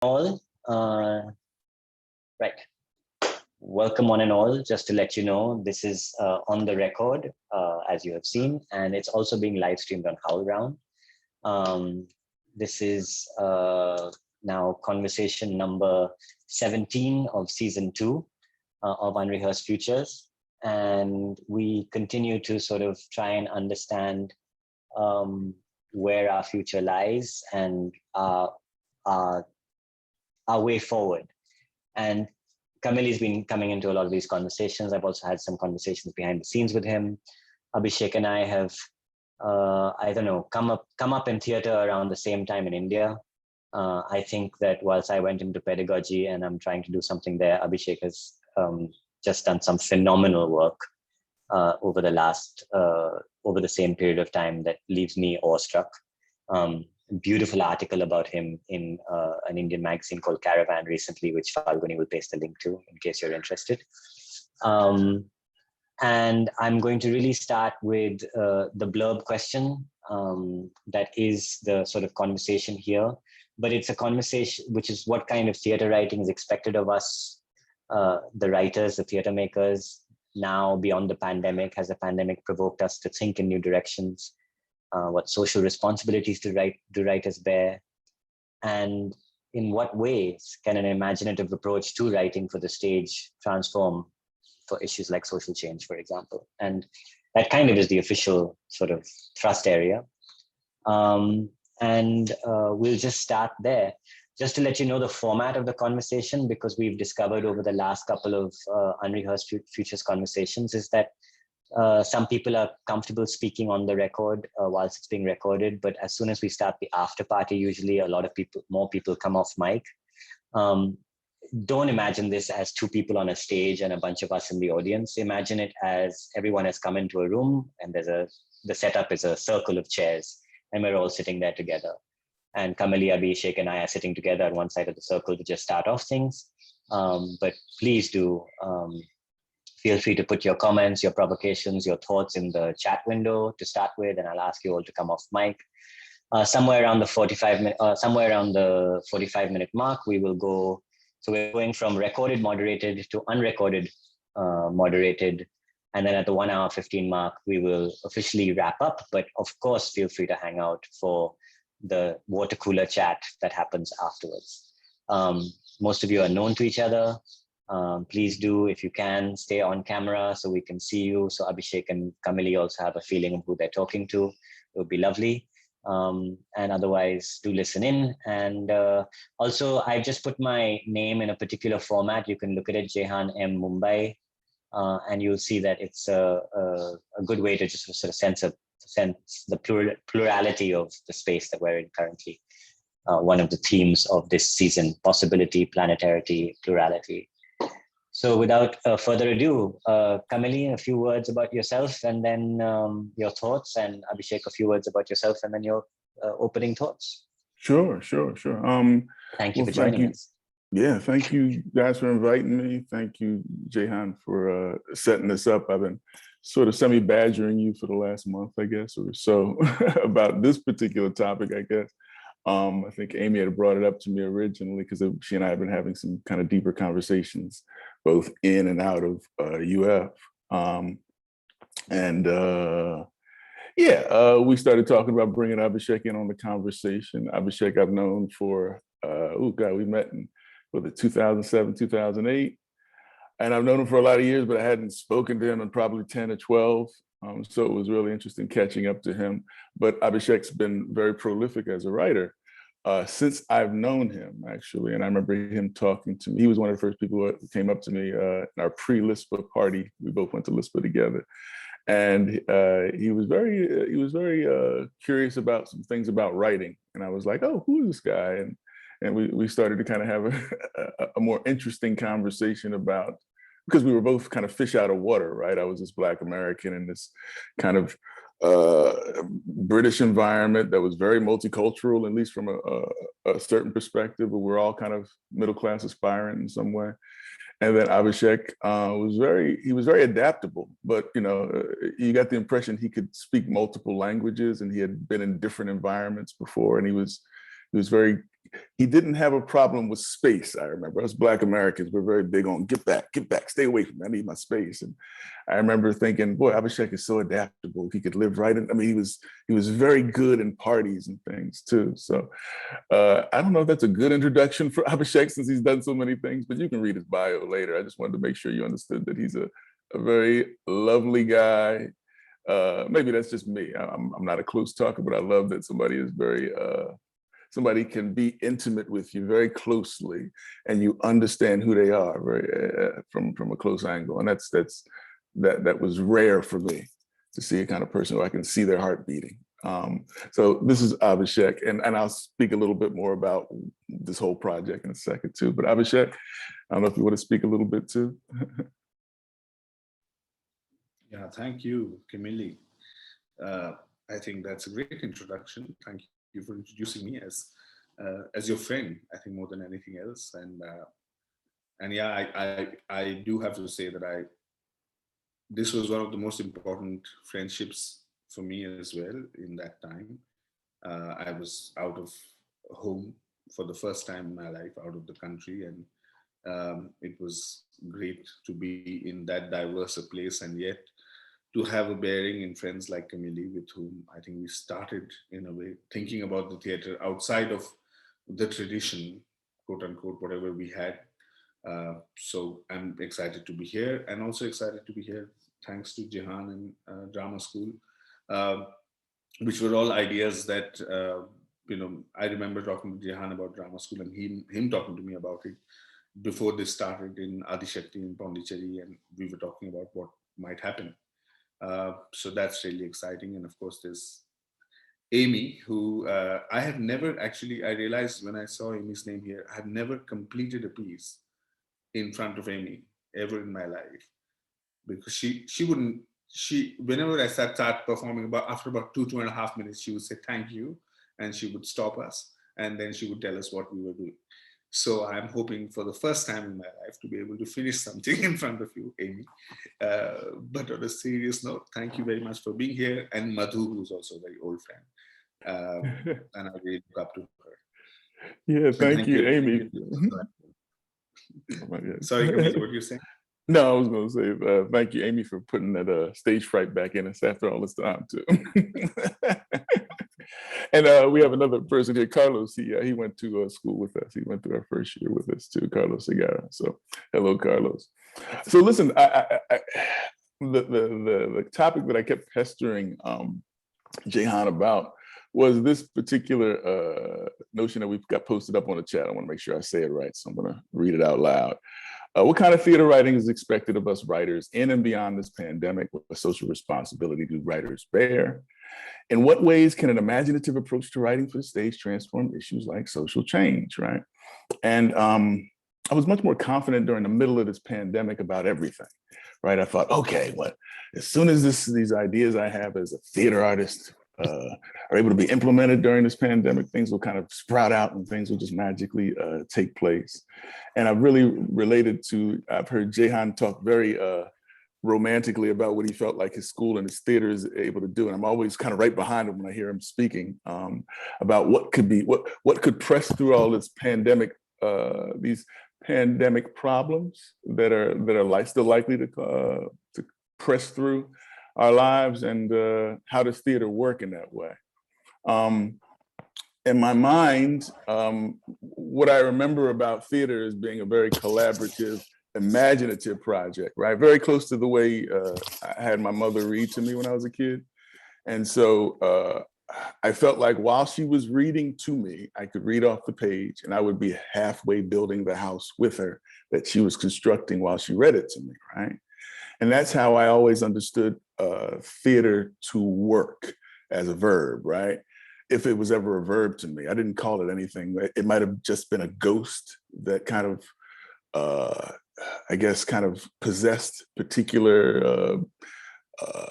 All right. Welcome one and all. Just to let you know, this is on the record, as you have seen, and it's also being live streamed on HowlRound. This is now conversation number 17 of season 2 of Unrehearsed Futures, and we continue to sort of try and understand where our future lies and our way forward. And Kamili's been coming into a lot of these conversations. I've also had some conversations behind the scenes with him. Abhishek and I have, I don't know, come up in theater around the same time in India. I think that whilst I went into pedagogy and I'm trying to do something there, Abhishek has just done some phenomenal work over the same period of time that leaves me awestruck. Beautiful article about him in an Indian magazine called Caravan recently, which Falguni will paste the link to in case you're interested. And I'm going to really start with the blurb question that is the sort of conversation here. But it's a conversation which is what kind of theater writing is expected of us, the writers, the theater makers, now beyond the pandemic. Has the pandemic provoked us to think in new directions? What social responsibilities do writers bear? And in what ways can an imaginative approach to writing for the stage transform for issues like social change, for example? And that kind of is the official sort of thrust area. And we'll just start there. Just to let you know the format of the conversation, because we've discovered over the last couple of Unrehearsed Futures conversations, is that some people are comfortable speaking on the record whilst it's being recorded, but as soon as we start the after party, usually a lot of more people come off mic. Don't imagine this as two people on a stage and a bunch of us in the audience. Imagine it as everyone has come into a room and the setup is a circle of chairs and we're all sitting there together. And Kamili, Abhishek and I are sitting together on one side of the circle to just start off things. But please do feel free to put your comments, your provocations, your thoughts in the chat window to start with, and I'll ask you all to come off mic. Somewhere around the 45-minute mark, we will go. So we're going from recorded moderated to unrecorded moderated. And then at the 1 hour 15 mark, we will officially wrap up. But of course, feel free to hang out for the water cooler chat that happens afterwards. Most of you are known to each other. Please do, if you can, stay on camera so we can see you. So Abhishek and Kamili also have a feeling of who they're talking to. It would be lovely. And otherwise, do listen in. And also, I just put my name in a particular format. You can look at it, Jehan M. Mumbai, and you'll see that it's a good way to just sort of sense the plurality of the space that we're in currently. One of the themes of this season: possibility, planetarity, plurality. So without further ado, Kamili, a few words about yourself and then your thoughts, and Abhishek, a few words about yourself and then your opening thoughts. Sure. Thank you for joining us. Yeah, thank you guys for inviting me. Thank you, Jehan, for setting this up. I've been sort of semi-badgering you for the last month, I guess, or so about this particular topic, I guess. I think Amy had brought it up to me originally because she and I have been having some kind of deeper conversations, both in and out of UF. We started talking about bringing Abhishek in on the conversation. Abhishek I've known for, we met in 2007, 2008. And I've known him for a lot of years, but I hadn't spoken to him in probably 10 or 12. So it was really interesting catching up to him. But Abhishek's been very prolific as a writer since I've known him, actually. And I remember him talking to me. He was one of the first people who came up to me in our pre-LISPA party. We both went to LISPA together. And he was very curious about some things about writing. And I was like, oh, who is this guy? And we started to kind of have a more interesting conversation about, because we were both kind of fish out of water, right? I was this Black American in this kind of British environment that was very multicultural, at least from a certain perspective, but we're all kind of middle class aspirant in some way. And then Abhishek was very adaptable, but you got the impression he could speak multiple languages and he had been in different environments before, and he was very he didn't have a problem with space. I remember us Black Americans were very big on get back, stay away from me. I need my space. And I remember thinking, boy, Abhishek is so adaptable. He could live right in. I mean, he was very good in parties and things too. So I don't know if that's a good introduction for Abhishek since he's done so many things, but you can read his bio later. I just wanted to make sure you understood that he's a very lovely guy. Maybe that's just me. I'm not a close talker, but I love that somebody is very somebody can be intimate with you very closely, and you understand who they are very, from a close angle. And that was rare for me to see a kind of person who I can see their heart beating. So this is Abhishek, and I'll speak a little bit more about this whole project in a second too. But Abhishek, I don't know if you want to speak a little bit too. Yeah, thank you, Kamili. I think that's a great introduction. Thank you for introducing me as your friend. I think more than anything else, and yeah, I do have to say that this was one of the most important friendships for me as well in that time. I was out of home for the first time in my life, out of the country, and it was great to be in that diverse a place, and yet to have a bearing in friends like Kamili, with whom I think we started in a way thinking about the theater outside of the tradition, quote unquote, whatever we had. So I'm excited to be here, and also excited to be here thanks to Jehan and Drama School, uh, which were all ideas that I remember talking to Jehan about Drama School, and him talking to me about it before this started in Adishakti in Pondicherry, and we were talking about what might happen. So that's really exciting. And of course, there's Amy, who I have never actually, I realized when I saw Amy's name here, I have never completed a piece in front of Amy ever in my life, because she wouldn't, whenever I start performing, after about 2.5 minutes, she would say thank you, and she would stop us, and then she would tell us what we were doing. So I'm hoping for the first time in my life to be able to finish something in front of you, Amy. But on a serious note, thank you very much for being here. And Madhu, who's also a very old friend. And I really look up to her. Yeah, thank you, Amy. Sorry, Kamili, what you saying? No, I was going to say thank you, Amy, for putting that stage fright back in us after all this time, too. And we have another person here, Carlos. He went to school with us. He went through our first year with us, too, Carlos Segarra. So hello, Carlos. So listen, the topic that I kept pestering Jehan about was this particular notion that we've got posted up on the chat. I want to make sure I say it right, so I'm going to read it out loud. What kind of theater writing is expected of us writers in and beyond this pandemic? What social responsibility do writers bear? In what ways can an imaginative approach to writing for the stage transform issues like social change, right? And I was much more confident during the middle of this pandemic about everything, right? I thought, okay, well, as soon as these ideas I have as a theater artist are able to be implemented during this pandemic, things will kind of sprout out and things will just magically take place. And I've really related to, I've heard Jehan talk very romantically about what he felt like his school and his theater is able to do. And I'm always kind of right behind him when I hear him speaking about what could press through all this pandemic, these pandemic problems that are still likely to press through our lives, and how does theater work in that way? In my mind, what I remember about theater is being a very collaborative, imaginative project, right? Very close to the way I had my mother read to me when I was a kid. And so I felt like while she was reading to me, I could read off the page and I would be halfway building the house with her that she was constructing while she read it to me, right? And that's how I always understood theater to work as a verb, right? If it was ever a verb to me, I didn't call it anything. It might have just been a ghost that kind of, I guess, kind of possessed particular,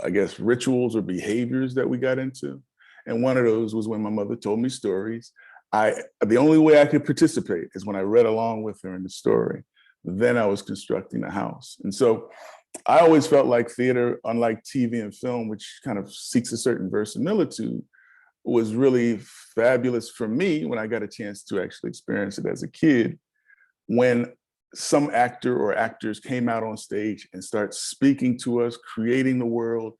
I guess, rituals or behaviors that we got into. And one of those was when my mother told me stories. The only way I could participate is when I read along with her in the story. Then I was constructing the house. And so I always felt like theater, unlike TV and film, which kind of seeks a certain verisimilitude, was really fabulous for me when I got a chance to actually experience it as a kid, when some actor or actors came out on stage and start speaking to us, creating the world.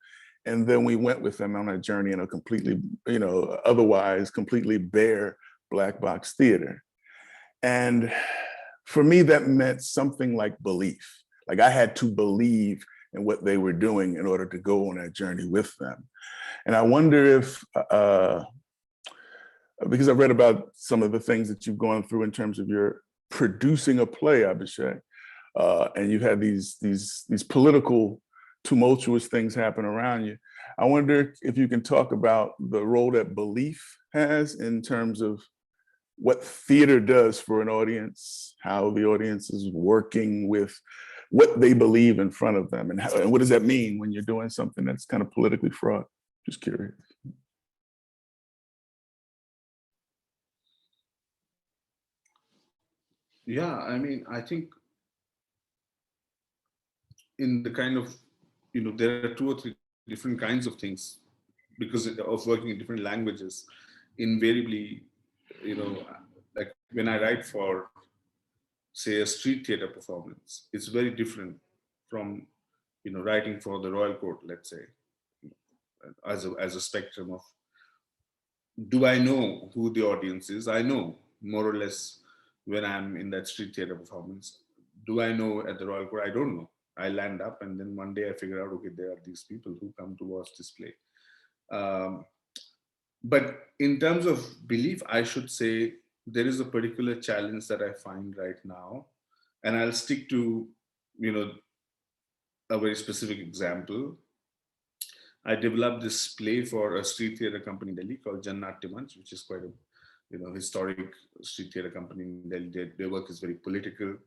And then we went with them on a journey in a completely, otherwise completely bare black box theater. And for me, that meant something like belief. Like I had to believe in what they were doing in order to go on that journey with them. And I wonder if, because I've read about some of the things that you've gone through in terms of your producing a play, Abhishek, and you've had these political, tumultuous things happen around you. I wonder if you can talk about the role that belief has in terms of what theater does for an audience, how the audience is working with what they believe in front of them, and what does that mean when you're doing something that's kind of politically fraught? Just curious. Yeah, I mean, I think in the kind of, there are 2 or 3 different kinds of things because of working in different languages. Invariably, like when I write for, say, a street theater performance, it's very different from, writing for the Royal Court, let's say, as a spectrum of, do I know who the audience is? I know more or less when I'm in that street theater performance. Do I know at the Royal Court? I don't know. I land up and then one day I figure out, okay, there are these people who come to watch this play. But in terms of belief, I should say there is a particular challenge that I find right now, and I'll stick to, a very specific example. I developed this play for a street theater company in Delhi called Jannat Manch, which is quite a historic street theater company in Delhi. Their work is very political,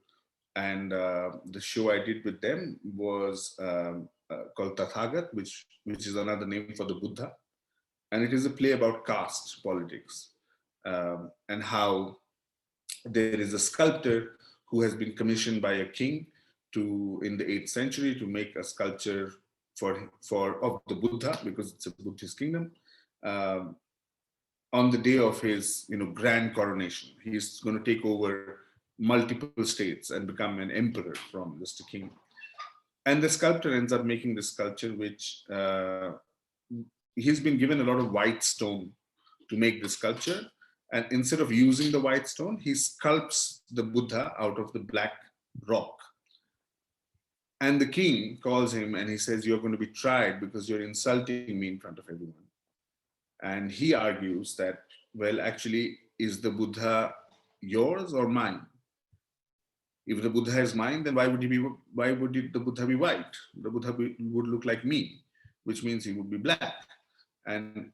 and the show I did with them was called Tathagat, which is another name for the Buddha, and it is a play about caste politics, and how there is a sculptor who has been commissioned by a king in the 8th century to make a sculpture of the Buddha, because it's a Buddhist kingdom, um, on the day of his grand coronation. He's going to take over multiple states and become an emperor from just a king. And the sculptor ends up making this sculpture, which he's been given a lot of white stone to make the sculpture. And instead of using the white stone, he sculpts the Buddha out of the black rock. And the king calls him and he says, "You're going to be tried because you're insulting me in front of everyone." And he argues that, well, actually, is the Buddha yours or mine? If the Buddha is mine, then why would the Buddha be white? The Buddha would look like me, which means he would be black. And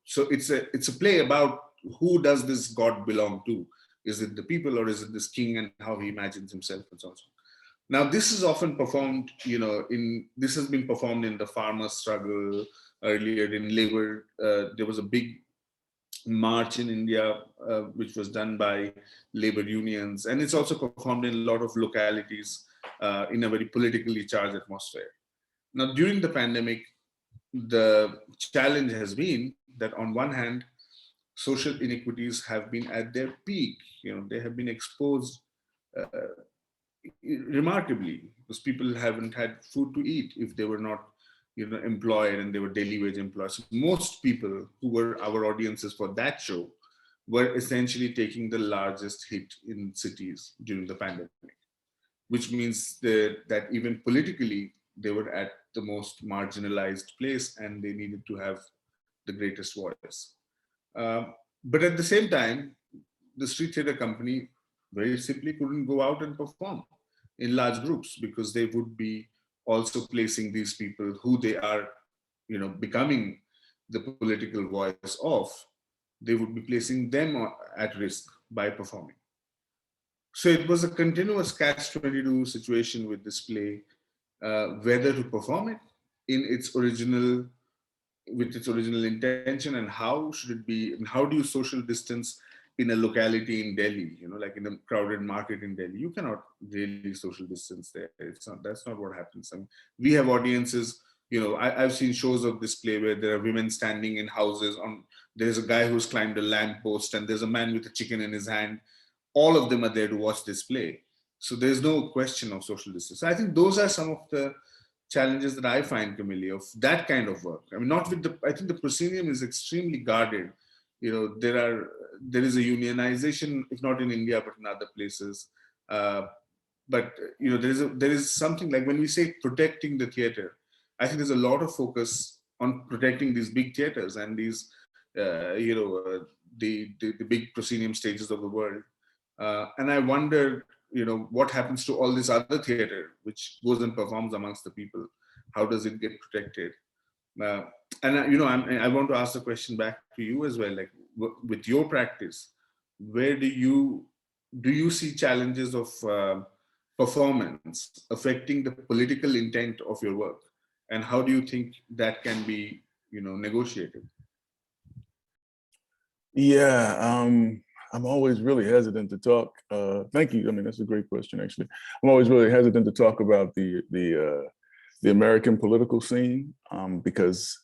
so it's a play about who does this God belong to? Is it the people or is it this king and how he imagines himself and so on? Now, this is often performed, this has been performed in the farmer struggle earlier in labor. There was a big march in India, which was done by labor unions. And it's also performed in a lot of localities in a very politically charged atmosphere. Now, during the pandemic, the challenge has been that on one hand, social inequities have been at their peak. They have been exposed remarkably, because people haven't had food to eat if they were not employed and they were daily wage employees. Most people who were our audiences for that show were essentially taking the largest hit in cities during the pandemic, which means that even politically they were at the most marginalized place and they needed to have the greatest voice. But at the same time, the street theater company very simply couldn't go out and perform in large groups because they would be also placing these people who they are, becoming the political voice of, they would be placing them at risk by performing. So it was a continuous catch-22 situation with this play, whether to perform it in its original, with its original intention, and how should it be, and how do you social distance in a locality in Delhi, like in a crowded market in Delhi. You cannot really social distance there. That's not what happens. I mean, we have audiences I've seen shows of this play where there are women standing in houses. There's a guy who's climbed a lamppost, and there's a man with a chicken in his hand. All of them are there to watch this play. So there's no question of social distance. I think those are some of the challenges that I find, Kamili, of that kind of work. I mean, not with I think the proscenium is extremely guarded. There is a unionization, if not in India, but in other places. But there is something like, when we say protecting the theater, I think there's a lot of focus on protecting these big theaters and these, the big proscenium stages of the world. And I wonder, what happens to all this other theater which goes and performs amongst the people? How does it get protected? I want to ask the question back to you as well. Like, with your practice, where do you see challenges of performance affecting the political intent of your work, and how do you think that can be, negotiated? Yeah, I'm always really hesitant to talk. Thank you. I mean, that's a great question, actually. I'm always really hesitant to talk about the American political scene because,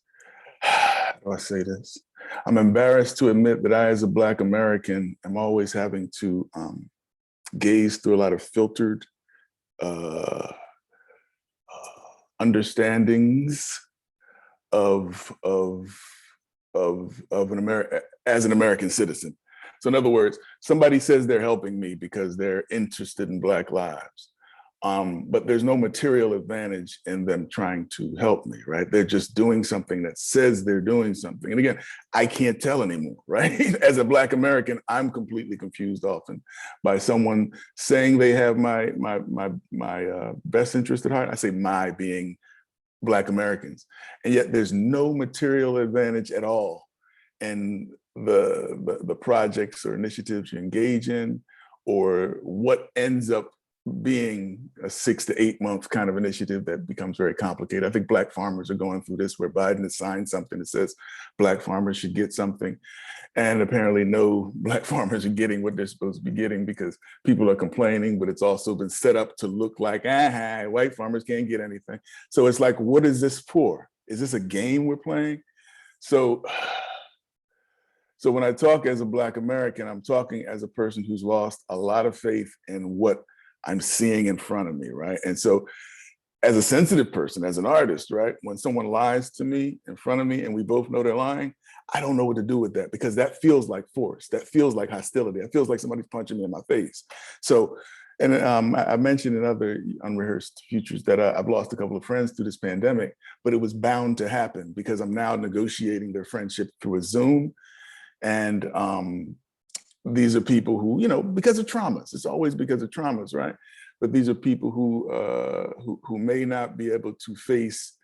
how do I say this? I'm embarrassed to admit that I, as a Black American, am always having to gaze through a lot of filtered understandings of as an American citizen. So in other words, somebody says they're helping me because they're interested in Black lives. But there's no material advantage in them trying to help me, right? They're just doing something that says they're doing something. And again, I can't tell anymore, right? As a Black American, I'm completely confused often by someone saying they have my best interest at heart. I say my, being Black Americans. And yet there's no material advantage at all in the projects or initiatives you engage in, or what ends up being a 6 to 8 month kind of initiative that becomes very complicated. I think Black farmers are going through this, where Biden has signed something that says Black farmers should get something. And apparently no Black farmers are getting what they're supposed to be getting because people are complaining, but it's also been set up to look like, white farmers can't get anything. So it's like, what is this for? Is this a game we're playing? So when I talk as a Black American, I'm talking as a person who's lost a lot of faith in what I'm seeing in front of me, right? And so as a sensitive person, as an artist, right, when someone lies to me in front of me and we both know they're lying, I don't know what to do with that, because that feels like force. That feels like hostility. It feels like somebody's punching me in my face. So, and I mentioned in other Unrehearsed Futures that I've lost a couple of friends through this pandemic, but it was bound to happen because I'm now negotiating their friendship through a Zoom. And these are people who, because of traumas, it's always because of traumas, right? But these are people who may not be able to face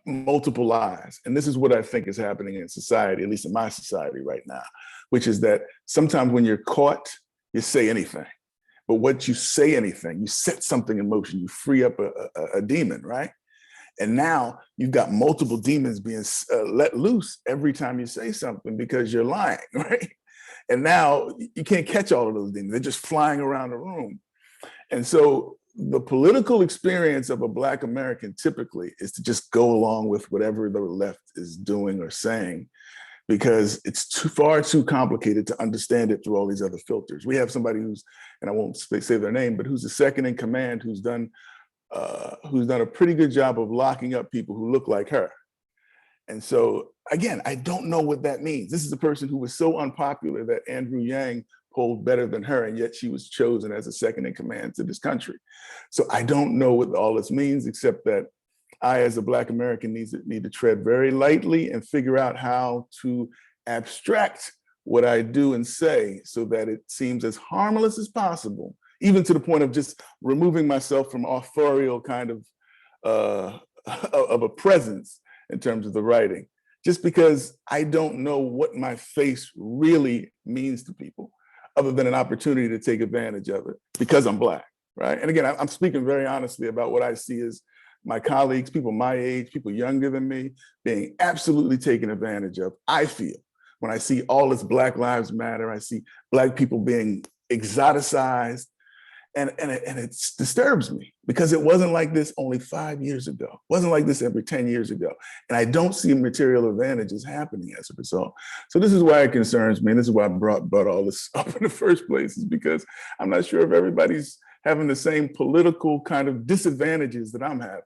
multiple lies. And this is what I think is happening in society, at least in my society right now, which is that sometimes when you're caught, you say anything. But what you say anything, you set something in motion, you free up a demon, right? And now you've got multiple demons being let loose every time you say something because you're lying, right? And now you can't catch all of those demons. They're just flying around the room. And so the political experience of a Black American typically is to just go along with whatever the left is doing or saying, because it's far too complicated to understand it through all these other filters. We have somebody who's, and I won't say their name, but who's the second in command, who's done a pretty good job of locking up people who look like her. And so, again, I don't know what that means. This is a person who was so unpopular that Andrew Yang polled better than her, and yet she was chosen as a second in command to this country. So I don't know what all this means, except that I, as a Black American, need to tread very lightly and figure out how to abstract what I do and say so that it seems as harmless as possible, even to the point of just removing myself from authorial kind of a presence in terms of the writing, just because I don't know what my face really means to people, other than an opportunity to take advantage of it because I'm Black, right? And again, I'm speaking very honestly about what I see as my colleagues, people my age, people younger than me, being absolutely taken advantage of. I feel when I see all this Black Lives Matter, I see Black people being exoticized And it disturbs me because it wasn't like this only 5 years ago. It wasn't like this every 10 years ago. And I don't see material advantages happening as a result. So this is why it concerns me. And this is why I brought all this up in the first place, is because I'm not sure if everybody's having the same political kind of disadvantages that I'm having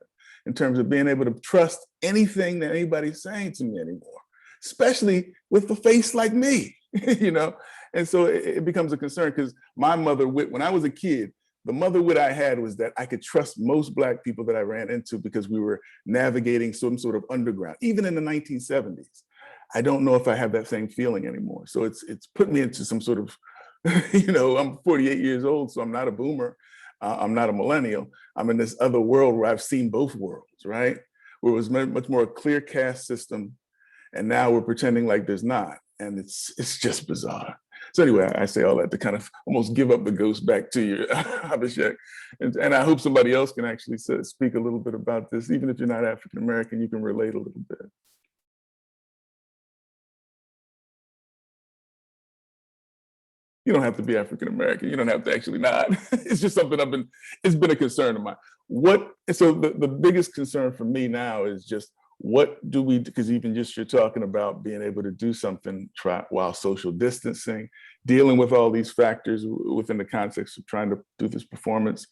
in terms of being able to trust anything that anybody's saying to me anymore, especially with a face like me, you know? And so it becomes a concern because my mother wit, when I was a kid, the mother wit I had was that I could trust most Black people that I ran into because we were navigating some sort of underground, even in the 1970s. I don't know if I have that same feeling anymore. So it's put me into some sort of, you know, I'm 48 years old, so I'm not a boomer. I'm not a millennial. I'm in this other world where I've seen both worlds, right? Where it was much more a clear caste system. And now we're pretending like there's not. And it's just bizarre. So anyway, I say all that to kind of almost give up the ghost back to you, Abhishek. And I hope somebody else can actually speak a little bit about this. Even if you're not African-American, you can relate a little bit. You don't have to be African-American. You don't have to actually not. It's just something it's been a concern of mine. So the biggest concern for me now is just what do we, because even just you're talking about being able to do something while social distancing, dealing with all these factors within the context of trying to do this performance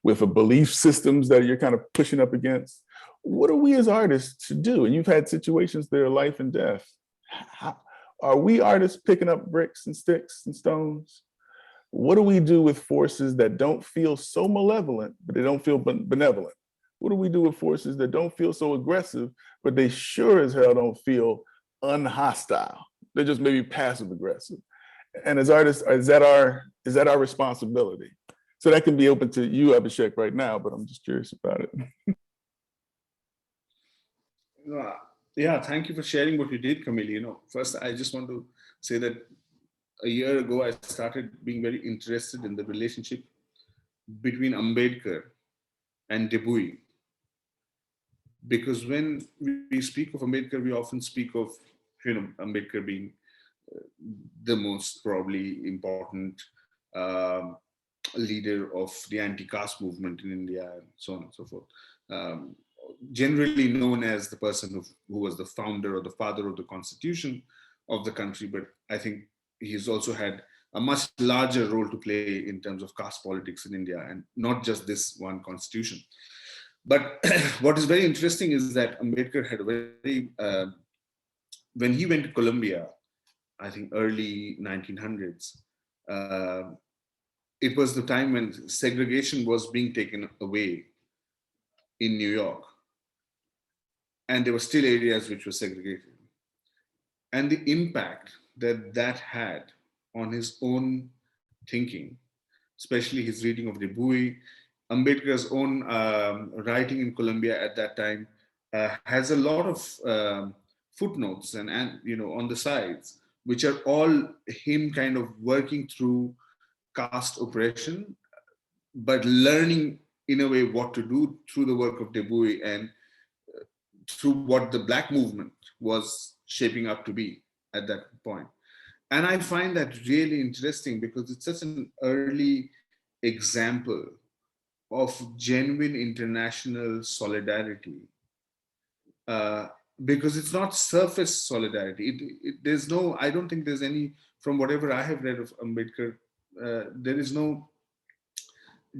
with a belief systems that you're kind of pushing up against. What are we as artists to do? And you've had situations that are life and death. Are we artists picking up bricks and sticks and stones? What do we do with forces that don't feel so malevolent, but they don't feel benevolent? What do we do with forces that don't feel so aggressive, but they sure as hell don't feel unhostile? They're just maybe passive aggressive. And as artists, is that our responsibility? So that can be open to you, Abhishek, right now, but I'm just curious about it. Yeah, thank you for sharing what you did, Kamili. You know, first, I just want to say that a year ago, I started being very interested in the relationship between Ambedkar and Du Bois. Because when we speak of Ambedkar, we often speak of, you know, Ambedkar being the most probably important leader of the anti-caste movement in India, and so on and so forth. Generally known as the person who was the founder or the father of the constitution of the country, but I think he's also had a much larger role to play in terms of caste politics in India, and not just this one constitution. But what is very interesting is that Ambedkar had a very, when he went to Columbia, I think early 1900s, it was the time when segregation was being taken away in New York. And there were still areas which were segregated. And the impact that that had on his own thinking, especially his reading of Du Bois, Ambedkar's own writing in Columbia at that time, has a lot of footnotes and you know, on the sides, which are all him kind of working through caste oppression, but learning in a way what to do through the work of Du Bois and through what the Black movement was shaping up to be at that point. And I find that really interesting because it's such an early example of genuine international solidarity. Because it's not surface solidarity. There's no, I don't think there's any, from whatever I have read of Ambedkar, there is no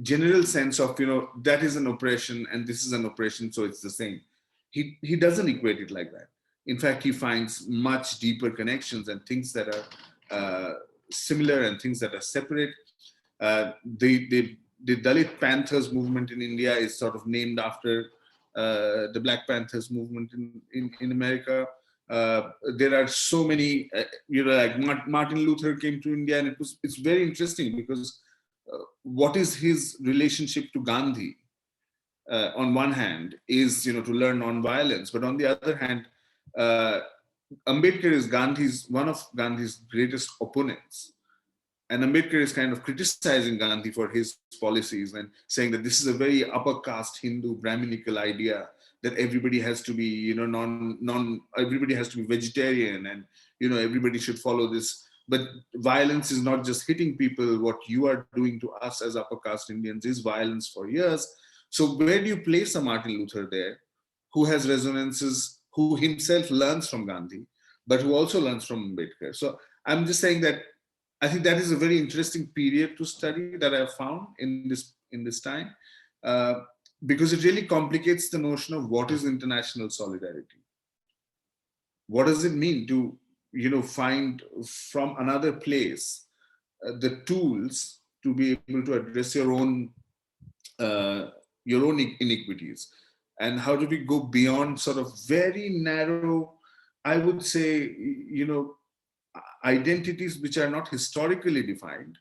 general sense of, you know, that is an oppression and this is an oppression, so it's the same. He doesn't equate it like that. In fact, he finds much deeper connections and things that are similar and things that are separate. The Dalit Panthers movement in India is sort of named after the Black Panthers movement in America. There are so many, you know, like Martin Luther came to India, and it's very interesting because what is his relationship to Gandhi? On one hand, is, you know, to learn non-violence, but on the other hand, Ambedkar is one of Gandhi's greatest opponents. And Ambedkar is kind of criticizing Gandhi for his policies and saying that this is a very upper caste Hindu Brahminical idea that everybody has to be, you know, everybody has to be vegetarian, and, you know, everybody should follow this but violence is not just hitting people. What you are doing to us as upper caste Indians is violence for years. So where do you place a Martin Luther there, who has resonances, who himself learns from Gandhi, but who also learns from Ambedkar? So I'm just saying that I think that is a very interesting period to study that I've found in this time, uh, because it really complicates the notion of what is international solidarity. What does it mean to, find from another place the tools to be able to address uh, your own iniquities, and how do we go beyond sort of very narrow, I would say, identities which are not historically defined,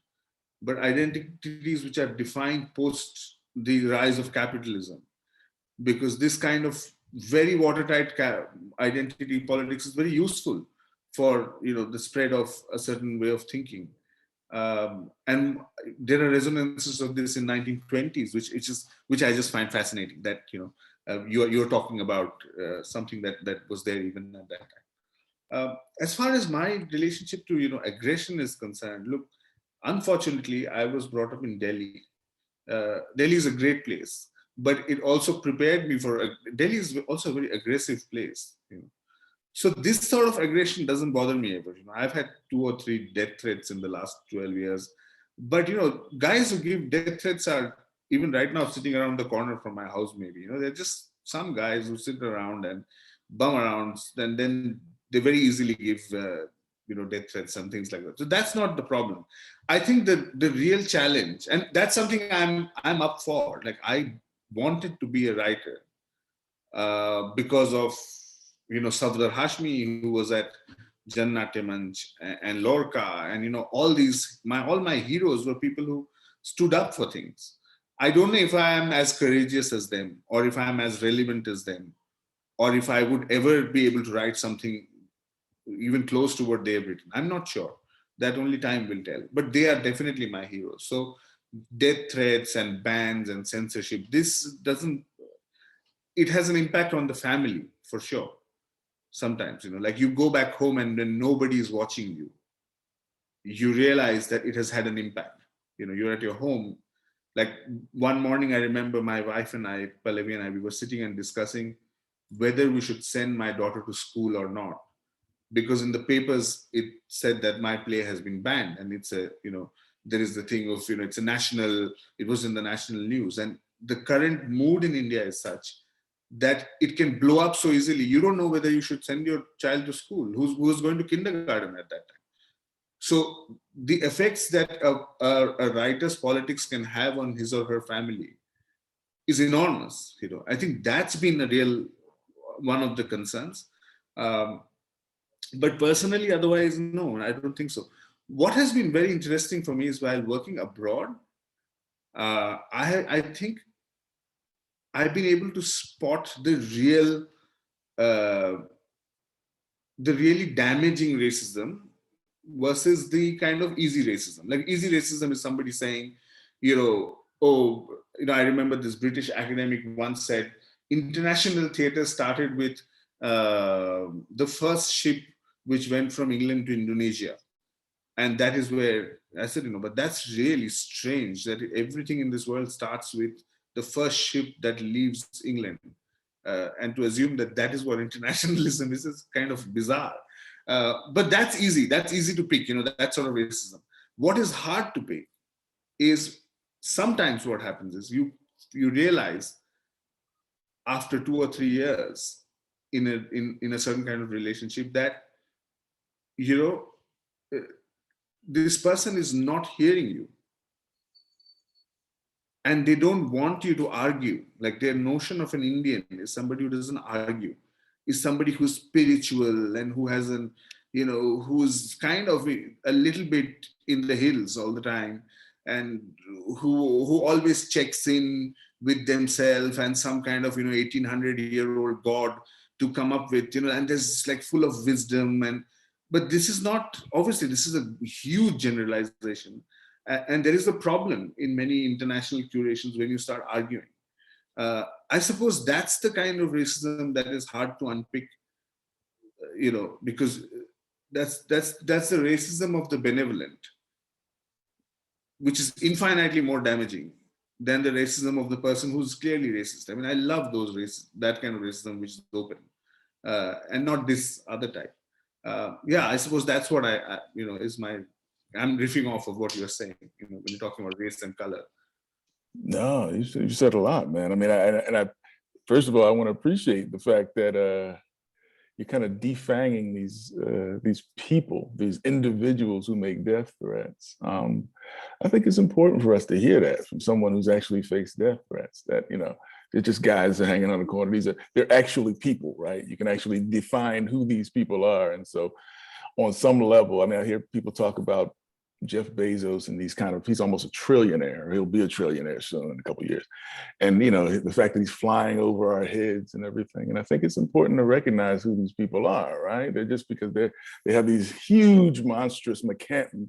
but identities which are defined post the rise of capitalism, because this kind of very watertight identity politics is very useful for the spread of a certain way of thinking. And there are resonances of this in 1920s, which I just find fascinating. That you're talking about something that was there even at that time. As far as my relationship to aggression is concerned, look, unfortunately, I was brought up in Delhi. Delhi is a great place, but it also prepared me for. Delhi is also a very aggressive place. So this sort of aggression doesn't bother me ever. I've had 2 or 3 death threats in the last 12 years, but guys who give death threats are even right now sitting around the corner from my house. Maybe they're just some guys who sit around and bum around, and then they very easily give death threats and things like that. So that's not the problem. I think the real challenge, and that's something I'm up for. Like, I wanted to be a writer because of Safdar Hashmi, who was at Jannat Manch, and Lorca, and all my heroes were people who stood up for things. I don't know if I am as courageous as them, or if I am as relevant as them, or if I would ever be able to write something even close to what they have written. I'm not sure. That only time will tell. But they are definitely my heroes. So death threats and bans and censorship, this doesn't, it has an impact on the family for sure. Sometimes, like, you go back home and then nobody is watching you, you realize that it has had an impact. You're at your home. Like, one morning, I remember my wife and I, Pallavi and I, we were sitting and discussing whether we should send my daughter to school or not, because in the papers it said that my play has been banned, and it's a there is the thing of it's a national, it was in the national news, and the current mood in India is such that it can blow up so easily. You don't know whether you should send your child to school, who's going to kindergarten at that time. So the effects that a writer's politics can have on his or her family is enormous. I think that's been a real one of the concerns. um, but personally, otherwise, no, I don't think so. What has been very interesting for me is, while working abroad, I think I've been able to spot uh, the really damaging racism versus the kind of easy racism. Like, easy racism is somebody saying, oh, I remember this British academic once said, international theatre started with the first ship which went from England to Indonesia. And that is where I said, but that's really strange that everything in this world starts with the first ship that leaves England. And to assume that that is what internationalism is kind of bizarre. But that's easy. That's easy to pick, that sort of racism. What is hard to pick is, sometimes what happens is you realize after 2 or 3 years in a certain kind of relationship that, uh, this person is not hearing you, and they don't want you to argue. Like, their notion of an Indian is somebody who doesn't argue, is somebody who's spiritual and who has who's kind of a little bit in the hills all the time, and who always checks in with themselves and some kind of 1800-year-old god to come up with, and there's like full of wisdom. But this is not, obviously this is a huge generalization. And there is a problem in many international curations when you start arguing. I suppose that's the kind of racism that is hard to unpick, because that's the racism of the benevolent, which is infinitely more damaging than the racism of the person who's clearly racist. I mean, I love that kind of racism which is open, and not this other type. Yeah, I suppose that's what is my. I'm riffing off of what you're saying. When you're talking about race and color. No, you said a lot, man. I mean, I first of all, I want to appreciate the fact that you're kind of defanging these people, these individuals who make death threats. I think it's important for us to hear that from someone who's actually faced death threats. That they're just guys that are hanging on the corner. They're actually people, right? You can actually define who these people are, and so on some level, I mean, I hear people talk about Jeff Bezos and he's almost a trillionaire. He'll be a trillionaire soon in a couple of years. And, the fact that he's flying over our heads and everything. And I think it's important to recognize who these people are, right? They're just because they have these huge, monstrous, mecha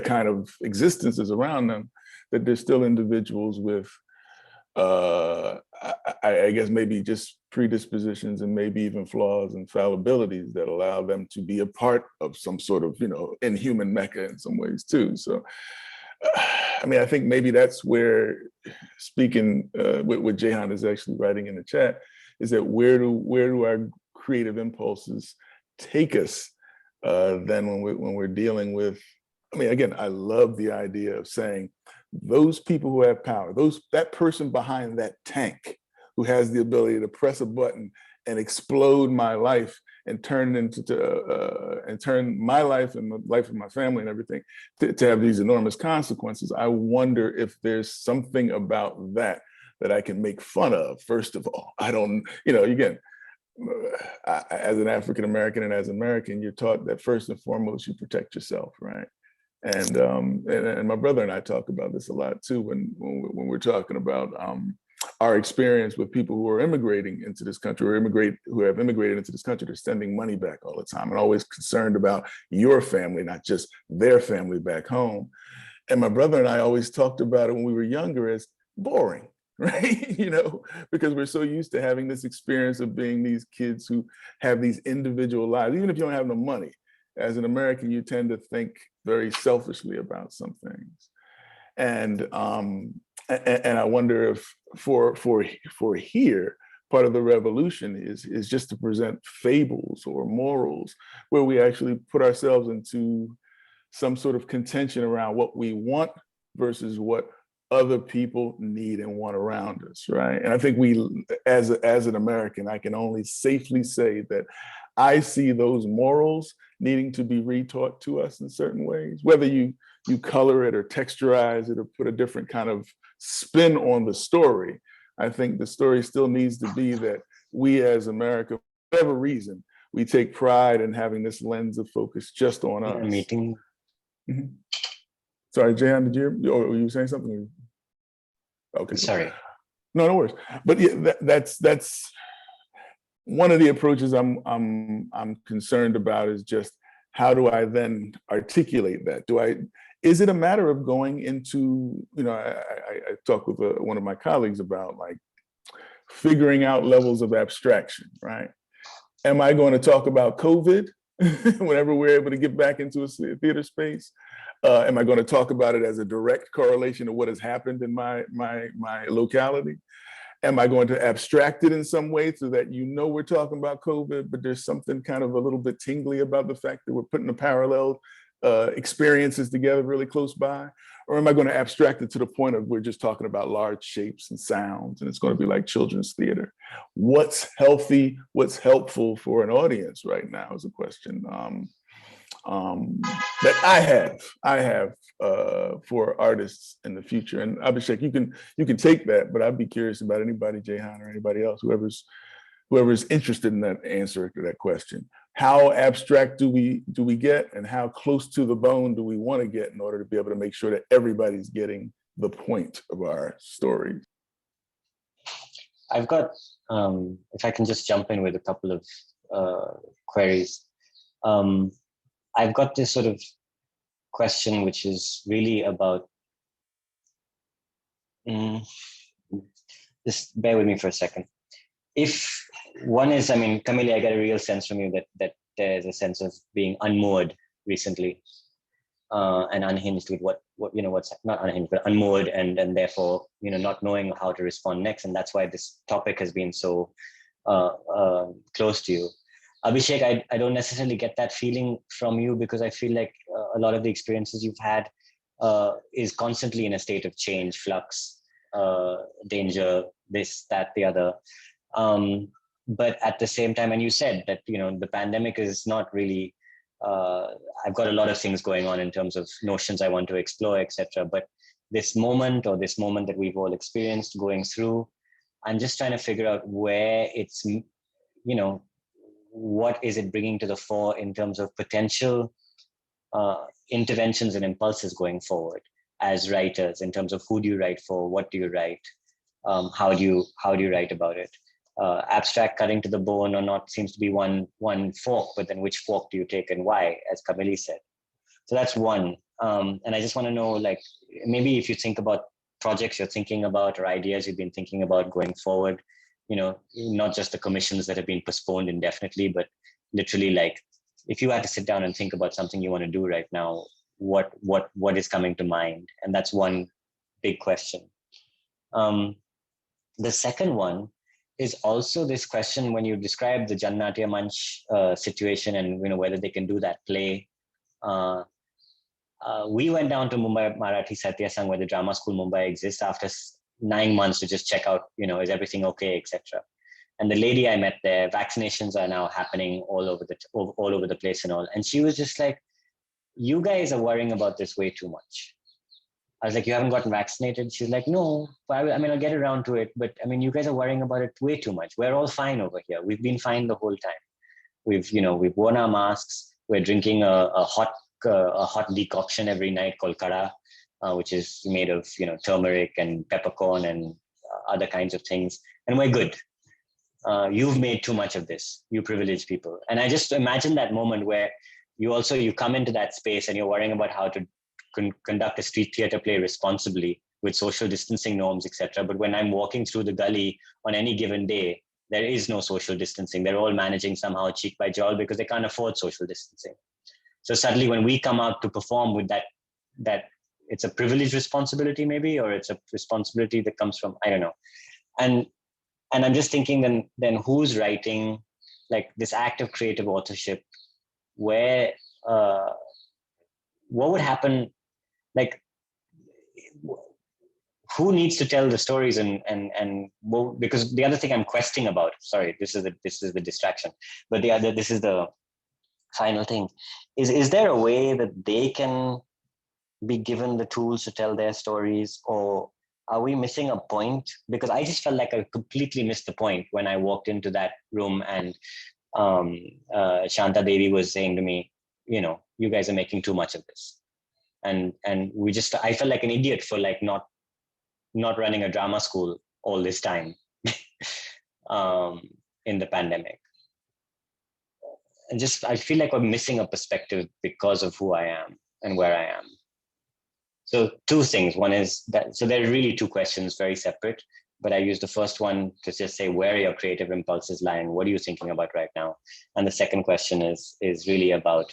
kind of existences around them, that they're still individuals with, I guess maybe just predispositions and maybe even flaws and fallibilities that allow them to be a part of some sort of, inhuman mecha in some ways too. So, I mean, I think maybe that's where, speaking what Jehan is actually writing in the chat, is that where do our creative impulses take us then when we're dealing with, I mean, again, I love the idea of saying those people who have power, that person behind that tank who has the ability to press a button and explode my life and turn my life and the life of my family and everything to have these enormous consequences. I wonder if there's something about that I can make fun of, first of all. I don't, again, as an African-American and as American, you're taught that first and foremost, you protect yourself, right? And my brother and I talk about this a lot too when we're talking about our experience with people who are immigrating into this country or who have immigrated into this country. They're sending money back all the time and always concerned about your family, not just their family back home. And my brother and I always talked about it when we were younger as boring, right? Because we're so used to having this experience of being these kids who have these individual lives. Even if you don't have no money, as an American, you tend to think very selfishly about some things. And I wonder if for here, part of the revolution is just to present fables or morals where we actually put ourselves into some sort of contention around what we want versus what other people need and want around us, right? And I think as an American, I can only safely say that I see those morals needing to be retaught to us in certain ways, whether you color it or texturize it or put a different kind of spin on the story. I think the story still needs to be that we as America, for whatever reason, we take pride in having this lens of focus just on us. Meeting. Mm-hmm. Sorry, Jehan, were you saying something? Okay. Sorry. No worries. But yeah, that's one of the approaches I'm concerned about is just how do I then articulate that? Is it a matter of going into, I talked with one of my colleagues about like figuring out levels of abstraction, right? Am I going to talk about COVID whenever we're able to get back into a theater space? Am I going to talk about it as a direct correlation to what has happened in my locality? Am I going to abstract it in some way so that we're talking about COVID, but there's something kind of a little bit tingly about the fact that we're putting the parallel experiences together really close by? Or am I going to abstract it to the point of we're just talking about large shapes and sounds and it's going to be like children's theater? What's healthy, what's helpful for an audience right now is a question that I have for artists in the future. And Abhishek, you can take that, but I'd be curious about anybody, Jehan or anybody else, whoever's interested in that answer to that question. How abstract do we get, and how close to the bone do we want to get in order to be able to make sure that everybody's getting the point of our stories? I've got, if I can just jump in with a couple of queries. I've got this sort of question, which is really about, just bear with me for a second. If one is, I mean, Kamili, I get a real sense from you that there's a sense of being unmoored recently, and unhinged with what's not unhinged, but unmoored, and therefore, not knowing how to respond next. And that's why this topic has been so close to you. Abhishek, I don't necessarily get that feeling from you, because I feel like a lot of the experiences you've had is constantly in a state of change, flux, danger, this, that, the other. But at the same time, and you said that, the pandemic is not really, I've got a lot of things going on in terms of notions I want to explore, etc. But this moment that we've all experienced going through, I'm just trying to figure out where it's, what is it bringing to the fore in terms of potential interventions and impulses going forward as writers, in terms of who do you write for, what do you write, how do you write about it. Abstract, cutting to the bone or not, seems to be one fork, but then which fork do you take and why, as Kamili said. So that's one. And I just want to know, like, maybe if you think about projects you're thinking about or ideas you've been thinking about going forward, not just the commissions that have been postponed indefinitely, but literally, like, if you had to sit down and think about something you want to do right now, what is coming to mind? And that's one big question. The second one is also this question, when you describe the Jannatya Manch situation and whether they can do that play. We went down to Mumbai Marathi Satya Sangh, where the drama school Mumbai exists, after 9 months to just check out, is everything okay, etc. And the lady I met there, vaccinations are now happening all over the place and all. And she was just like, you guys are worrying about this way too much. I was like, you haven't gotten vaccinated? She's like, no, I'll get around to it. But you guys are worrying about it way too much. We're all fine over here. We've been fine the whole time. We've worn our masks. We're drinking a hot decoction every night called kada, which is made of, turmeric and peppercorn and other kinds of things. And we're good. You've made too much of this, you privileged people. And I just imagine that moment where you come into that space and you're worrying about how to conduct a street theater play responsibly with social distancing norms, etc. But when I'm walking through the gully on any given day, there is no social distancing. They're all managing somehow cheek by jowl because they can't afford social distancing. So suddenly when we come out to perform with that it's a privileged responsibility maybe, or it's a responsibility that comes from, I don't know. And I'm just thinking then who's writing, like, this act of creative authorship, where, what would happen, like, who needs to tell the stories and because the other thing I'm questing about, sorry, this is the distraction, but this is the final thing, is there a way that they can be given the tools to tell their stories, or are we missing a point? Because I just felt like I completely missed the point when I walked into that room and Shanta Devi was saying to me, you guys are making too much of this. And I felt like an idiot for like not running a drama school all this time in the pandemic. And I feel like I'm missing a perspective because of who I am and where I am. So two things. One is that, so there are really two questions, very separate, but I use the first one to just say, where are your creative impulses lying? What are you thinking about right now? And the second question is really about,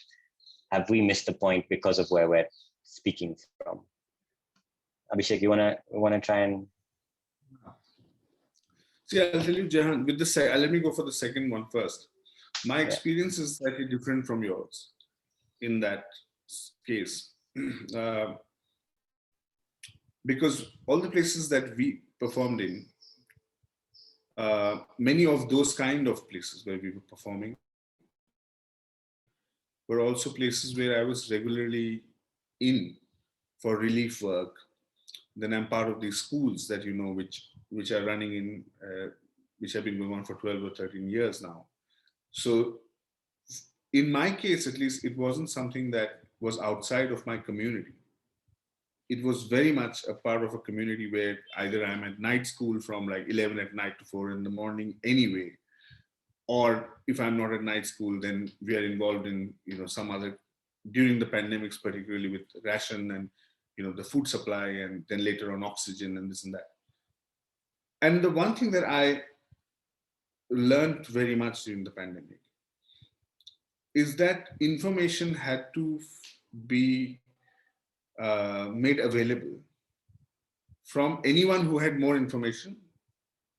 have we missed the point because of where we're speaking from? Abhishek, you wanna try and? See, I'll tell you, Jahan, with let me go for the second one first. My experience is slightly different from yours in that case. Because all the places that we performed in, many of those kind of places where we were performing were also places where I was regularly in for relief work. Then I'm part of these schools that which are running in, which have been going on for 12 or 13 years now. So in my case, at least, it wasn't something that was outside of my community. It was very much a part of a community where either I'm at night school from like 11 at night to 4 in the morning anyway, or if I'm not at night school, then we are involved in some other, during the pandemics, particularly with ration and the food supply, and then later on oxygen and this and that. And the one thing that I learned very much during the pandemic is that information had to be made available from anyone who had more information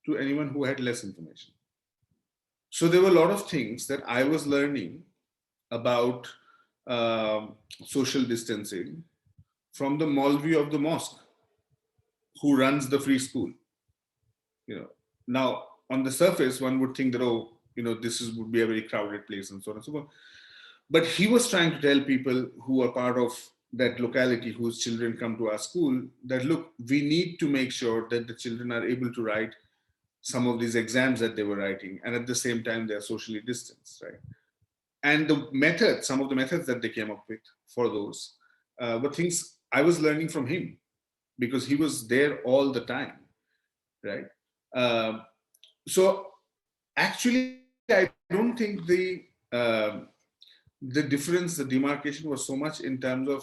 to anyone who had less information. So there were a lot of things that I was learning about social distancing from the Maulvi of the mosque who runs the free school. You know, now on the surface, one would think that, oh, this would be a very crowded place and so on and so forth. But he was trying to tell people who are part of that locality, whose children come to our school, that look, we need to make sure that the children are able to write some of these exams that they were writing, and at the same time they are socially distanced, right? And some of the methods that they came up with for those were things I was learning from him because he was there all the time, right? Um so actually, I don't think the difference, the demarcation was so much in terms of,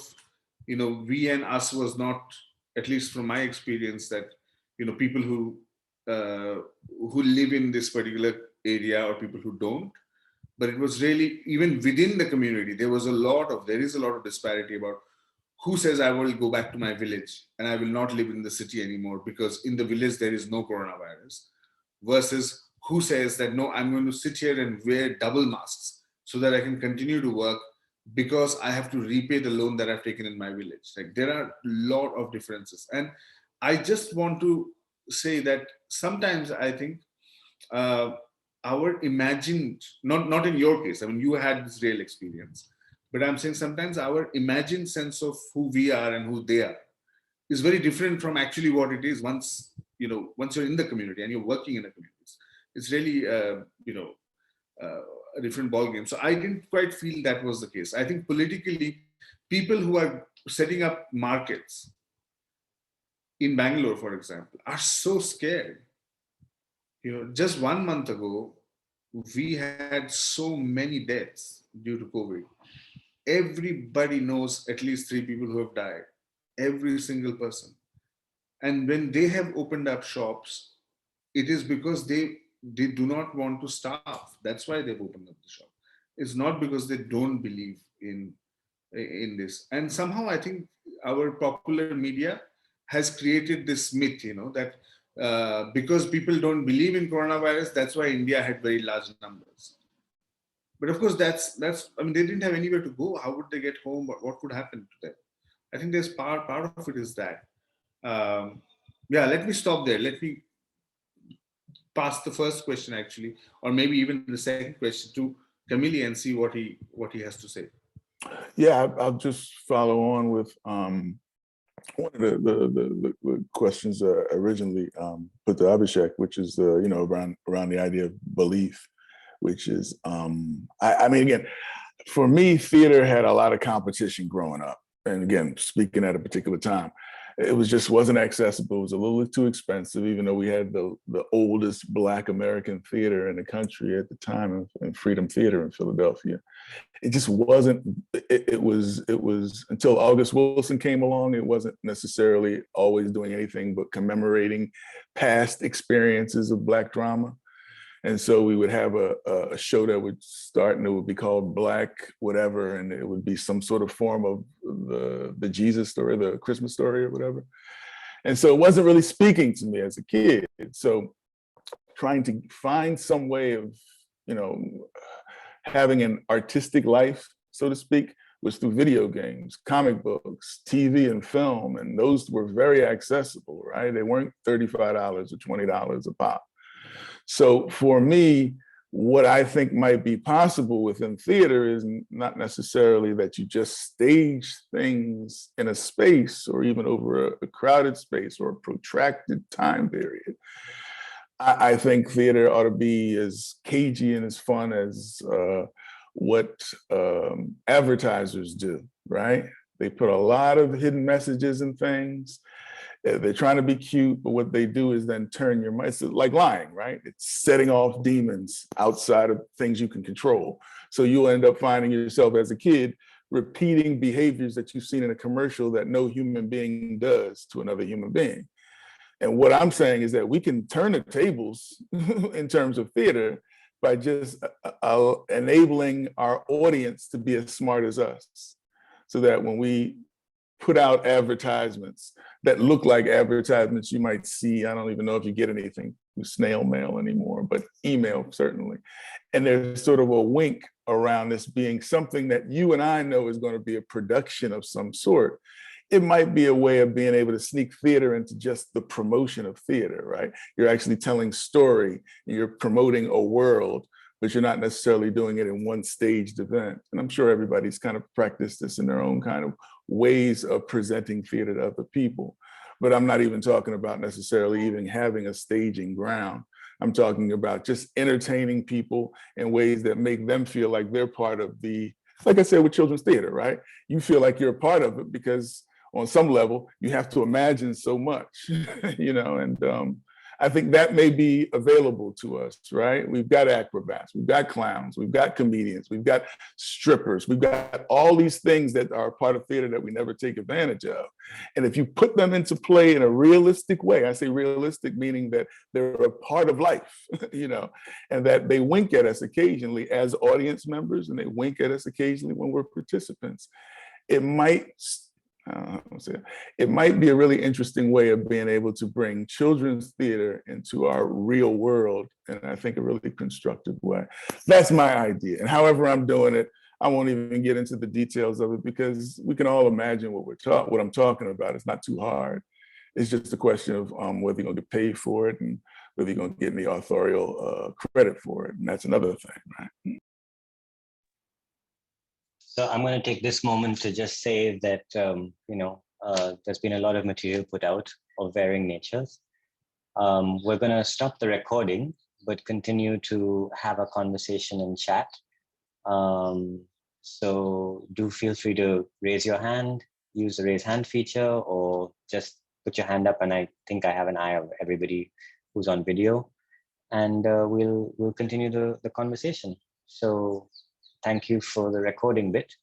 we and us was not, at least from my experience, that people who live in this particular area or people who don't. But it was really, even within the community, there is a lot of disparity about who says I will go back to my village and I will not live in the city anymore because in the village there is no coronavirus, versus who says that no, I'm going to sit here and wear double masks so that I can continue to work because I have to repay the loan that I've taken in my village. Like, there are a lot of differences. And I just want to say that sometimes I think uh, our imagined, not in your case, I mean, you had this real experience, but I'm saying sometimes our imagined sense of who we are and who they are is very different from actually what it is once you're in the community and you're working in a community. It's really a different ballgame. So I didn't quite feel that was the case. I think politically, people who are setting up markets in Bangalore, for example, are so scared. Just 1 month ago, we had so many deaths due to COVID. Everybody knows at least 3 people who have died, every single person. And when they have opened up shops, it is because they do not want to starve. That's why they've opened up the shop. It's not because they don't believe in this. And somehow I think our popular media has created this myth, that because people don't believe in coronavirus, that's why India had very large numbers. But of course, that's. I mean, they didn't have anywhere to go. How would they get home? What could happen to them? I think there's part of it is that. Um, yeah, let me stop there. Let me pass the first question actually, or maybe even the second question to Kamili and see what he has to say. Yeah, I'll just follow on with one of the questions originally put to Abhishek, which is around the idea of belief, which is I mean, again, for me, theater had a lot of competition growing up, and again, speaking at a particular time, it wasn't accessible. It was a little too expensive, even though we had the oldest Black American theater in the country at the time, in Freedom Theater in Philadelphia. It just wasn't. It was until August Wilson came along. It wasn't necessarily always doing anything but commemorating past experiences of Black drama. And so we would have a show that would start, and it would be called Black whatever, and it would be some sort of form of the Jesus story, the Christmas story or whatever. And so it wasn't really speaking to me as a kid. So trying to find some way of, having an artistic life, so to speak, was through video games, comic books, TV and film, and those were very accessible, right? They weren't $35 or $20 a pop. So for me, what I think might be possible within theater is not necessarily that you just stage things in a space or even over a crowded space or a protracted time period. I think theater ought to be as cagey and as fun as what advertisers do, right? They put a lot of hidden messages and things. They're trying to be cute, but what they do is then turn your mind. It's like lying, right? It's setting off demons outside of things you can control. So you'll end up finding yourself as a kid repeating behaviors that you've seen in a commercial that no human being does to another human being. And what I'm saying is that we can turn the tables in terms of theater by just enabling our audience to be as smart as us, so that when we put out advertisements that look like advertisements you might see, I don't even know if you get anything through snail mail anymore, but email certainly. And there's sort of a wink around this being something that you and I know is going to be a production of some sort. It might be a way of being able to sneak theater into just the promotion of theater, right? You're actually telling story, you're promoting a world, but you're not necessarily doing it in one staged event. And I'm sure everybody's kind of practiced this in their own kind of ways of presenting theater to other people. But I'm not even talking about necessarily even having a staging ground. I'm talking about just entertaining people in ways that make them feel like they're part of the, like I said, with children's theater, right? You feel like you're a part of it because on some level, you have to imagine so much, you know, and I think that may be available to us, right? We've got acrobats, we've got clowns, we've got comedians, we've got strippers, we've got all these things that are part of theater that we never take advantage of. And if you put them into play in a realistic way, I say realistic, meaning that they're a part of life, you know, and that they wink at us occasionally as audience members, and they wink at us occasionally when we're participants, it might it might be a really interesting way of being able to bring children's theater into our real world, and I think a really constructive way. That's my idea. And however I'm doing it, I won't even get into the details of it because we can all imagine what I'm talking about. It's not too hard. It's just a question of whether you're going to get paid for it and whether you're going to get any authorial credit for it. And that's another thing, right? So I'm going to take this moment to just say that, there's been a lot of material put out of varying natures. We're going to stop the recording, but continue to have a conversation and chat. So do feel free to raise your hand, use the raise hand feature, or just put your hand up, and I think I have an eye of everybody who's on video, and we'll continue the conversation. So thank you for the recording bit.